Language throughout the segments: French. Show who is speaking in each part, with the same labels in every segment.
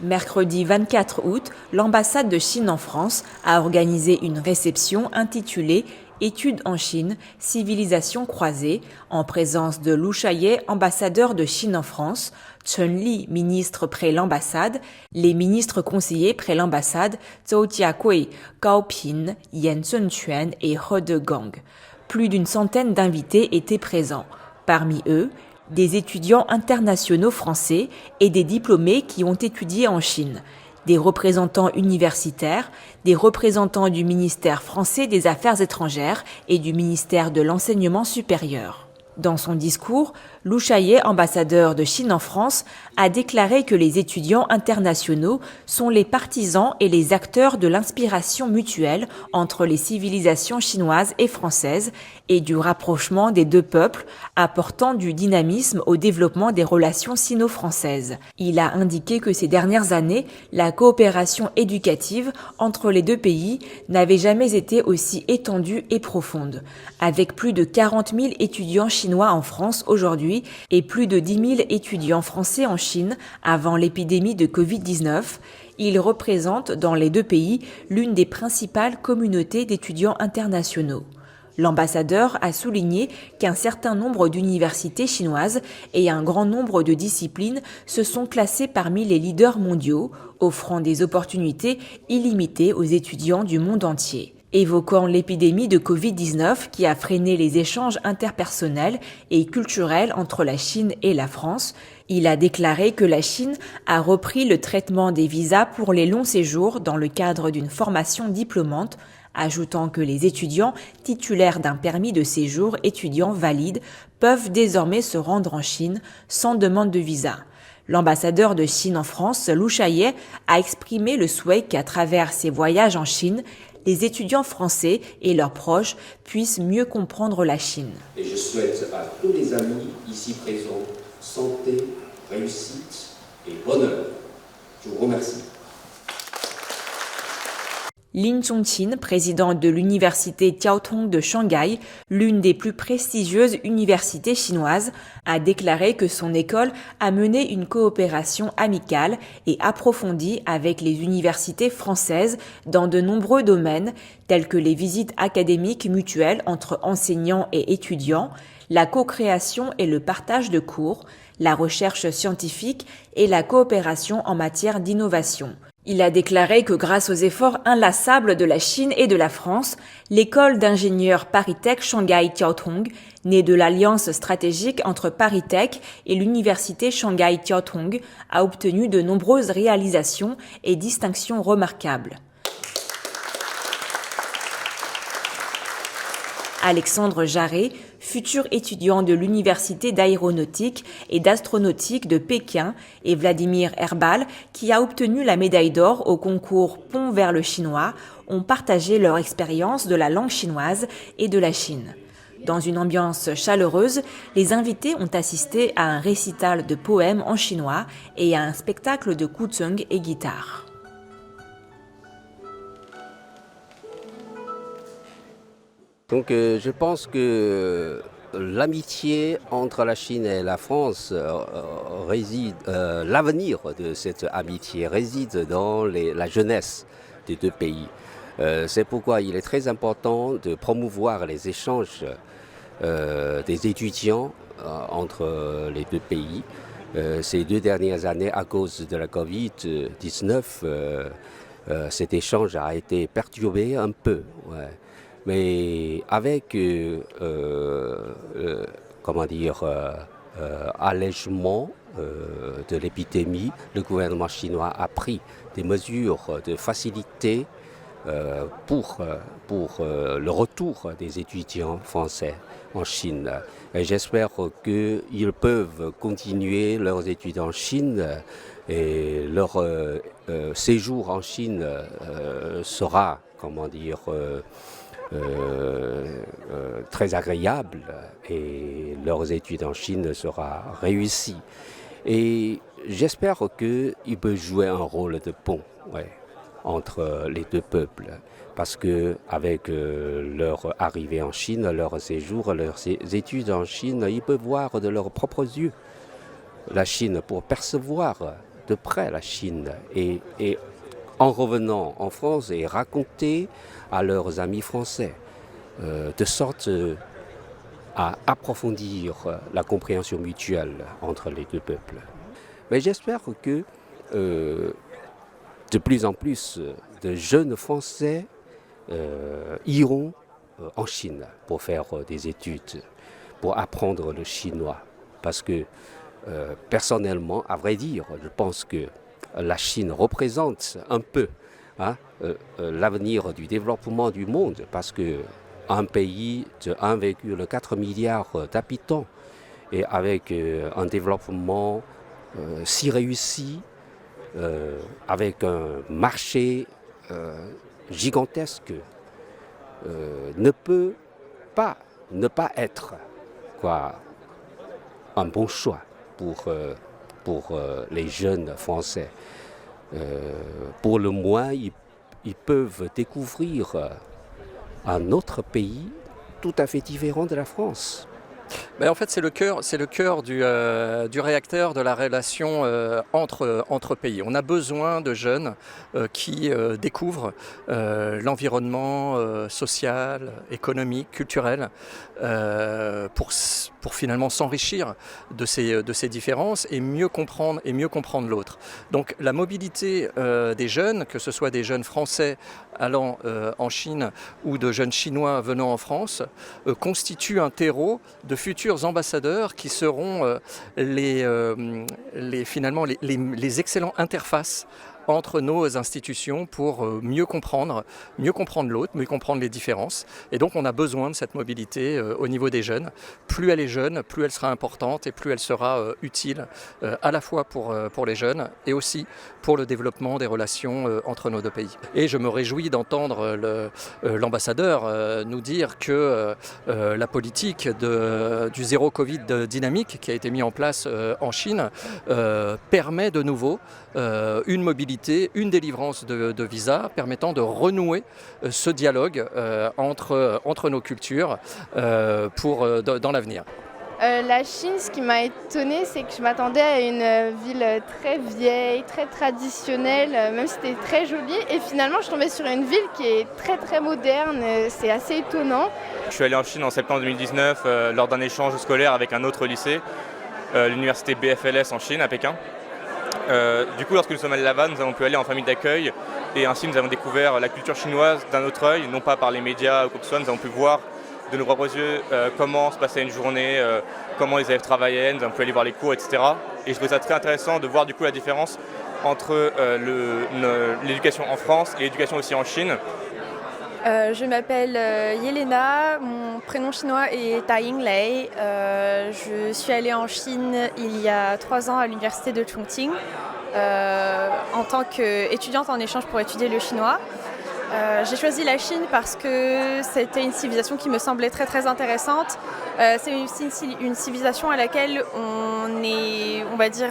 Speaker 1: Mercredi 24 août, l'ambassade de Chine en France a organisé une réception intitulée Études en Chine, civilisation croisée, en présence de Lu Shaye, ambassadeur de Chine en France, Chen Li, ministre près l'ambassade, les ministres conseillers près l'ambassade, Zhou Jiakui, Gao Pin, Yan Zhenquan et He Degang. Plus d'une centaine d'invités étaient présents. Parmi eux, des étudiants internationaux français et des diplômés qui ont étudié en Chine, des représentants universitaires, des représentants du ministère français des Affaires étrangères et du ministère de l'Enseignement supérieur. Dans son discours, Lu Shaye, ambassadeur de Chine en France, a déclaré que les étudiants internationaux sont les partisans et les acteurs de l'inspiration mutuelle entre les civilisations chinoises et françaises et du rapprochement des deux peuples, apportant du dynamisme au développement des relations sino-françaises. Il a indiqué que ces dernières années, la coopération éducative entre les deux pays n'avait jamais été aussi étendue et profonde. Avec plus de 40 000 étudiants chinois en France aujourd'hui et plus de 10 000 étudiants français en Chine avant l'épidémie de Covid-19, ils représentent dans les deux pays l'une des principales communautés d'étudiants internationaux. L'ambassadeur a souligné qu'un certain nombre d'universités chinoises et un grand nombre de disciplines se sont classées parmi les leaders mondiaux, offrant des opportunités illimitées aux étudiants du monde entier. Évoquant l'épidémie de Covid-19 qui a freiné les échanges interpersonnels et culturels entre la Chine et la France, il a déclaré que la Chine a repris le traitement des visas pour les longs séjours dans le cadre d'une formation diplômante, ajoutant que les étudiants titulaires d'un permis de séjour étudiant valide peuvent désormais se rendre en Chine sans demande de visa. L'ambassadeur de Chine en France, Lu Shaye, a exprimé le souhait qu'à travers ses voyages en Chine, les étudiants français et leurs proches puissent mieux comprendre la Chine.
Speaker 2: Et je souhaite à tous les amis ici présents santé, réussite et bonheur. Je vous remercie.
Speaker 1: Lin Chongqing, président de l'université Jiao Tong de Shanghai, l'une des plus prestigieuses universités chinoises, a déclaré que son école a mené une coopération amicale et approfondie avec les universités françaises dans de nombreux domaines, tels que les visites académiques mutuelles entre enseignants et étudiants, la co-création et le partage de cours, la recherche scientifique et la coopération en matière d'innovation. Il a déclaré que grâce aux efforts inlassables de la Chine et de la France, l'école d'ingénieurs ParisTech Shanghai Jiao Tong, née de l'alliance stratégique entre ParisTech et l'université Shanghai Jiao Tong, a obtenu de nombreuses réalisations et distinctions remarquables. Alexandre Jarret, futur étudiant de l'Université d'aéronautique et d'astronautique de Pékin, et Vladimir Herbal, qui a obtenu la médaille d'or au concours Pont vers le chinois, ont partagé leur expérience de la langue chinoise et de la Chine. Dans une ambiance chaleureuse, les invités ont assisté à un récital de poèmes en chinois et à un spectacle de guzheng et guitare.
Speaker 3: Donc je pense que l'amitié entre la Chine et la France l'avenir de cette amitié réside dans la jeunesse des deux pays. C'est pourquoi il est très important de promouvoir les échanges des étudiants entre les deux pays. Ces 2 dernières années, à cause de la Covid-19, cet échange a été perturbé un peu. Ouais. Mais avec allègement de l'épidémie, le gouvernement chinois a pris des mesures de facilité pour le retour des étudiants français en Chine. Et j'espère qu'ils peuvent continuer leurs études en Chine et leur séjour en Chine sera, très agréable et leurs études en Chine sera réussie. Et j'espère qu'ils peuvent jouer un rôle de pont entre les deux peuples. Parce qu'avec leur arrivée en Chine, leur séjour, leurs études en Chine, ils peuvent voir de leurs propres yeux la Chine pour percevoir de près la Chine et en revenant en France et raconter à leurs amis français, de sorte à approfondir la compréhension mutuelle entre les deux peuples. Mais j'espère que de plus en plus de jeunes Français iront en Chine pour faire des études, pour apprendre le chinois. Parce que personnellement, à vrai dire, je pense que la Chine représente un peu l'avenir du développement du monde, parce que un pays de 1,4 milliard d'habitants et avec un développement si réussi, avec un marché gigantesque, ne peut pas ne pas être un bon choix pour les jeunes Français. Pour le moins, ils peuvent découvrir un autre pays tout à fait différent de la France.
Speaker 4: En fait, c'est le cœur du réacteur de la relation entre pays. On a besoin de jeunes qui découvrent l'environnement social, économique, culturel, pour finalement s'enrichir de ces différences et mieux comprendre l'autre. Donc la mobilité des jeunes, que ce soit des jeunes français allant en Chine ou de jeunes chinois venant en France, constitue un terreau de futurs ambassadeurs qui seront finalement les excellents interfaces entre nos institutions pour mieux comprendre l'autre, mieux comprendre les différences. Et donc on a besoin de cette mobilité au niveau des jeunes. Plus elle est jeune, plus elle sera importante et plus elle sera utile à la fois pour les jeunes et aussi pour le développement des relations entre nos deux pays. Et je me réjouis d'entendre l'ambassadeur nous dire que la politique du zéro Covid dynamique qui a été mise en place en Chine permet de nouveau une mobilité, une délivrance de visas permettant de renouer ce dialogue entre nos cultures dans l'avenir.
Speaker 5: La Chine, ce qui m'a étonnée, c'est que je m'attendais à une ville très vieille, très traditionnelle, même si c'était très joli. Et finalement, je suis tombée sur une ville qui est très très moderne, c'est assez étonnant.
Speaker 6: Je suis allé en Chine en septembre 2019 lors d'un échange scolaire avec un autre lycée, l'université BFLS en Chine, à Pékin. Du coup, lorsque nous sommes allés là-bas, nous avons pu aller en famille d'accueil et ainsi nous avons découvert la culture chinoise d'un autre œil, non pas par les médias ou quoi que ce soit. Nous avons pu voir de nos propres yeux comment se passait une journée, comment les élèves travaillaient, nous avons pu aller voir les cours, etc. Et je trouvais ça très intéressant de voir du coup la différence entre l'éducation en France et l'éducation aussi en Chine.
Speaker 7: Je m'appelle Yelena, mon prénom chinois est Tai Yinglei. Je suis allée en Chine il y a 3 ans à l'université de Chongqing en tant qu'étudiante en échange pour étudier le chinois. J'ai choisi la Chine parce que c'était une civilisation qui me semblait très très intéressante. C'est aussi une civilisation à laquelle on est, on va dire,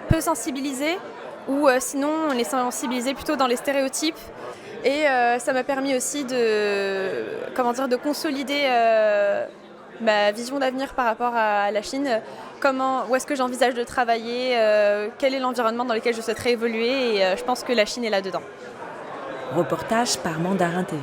Speaker 7: peu sensibilisé, ou sinon on est sensibilisé plutôt dans les stéréotypes. Et ça m'a permis aussi de consolider ma vision d'avenir par rapport à la Chine. Où est-ce que j'envisage de travailler, quel est l'environnement dans lequel je souhaiterais évoluer, et je pense que la Chine est là-dedans.
Speaker 1: Reportage par Mandarin TV.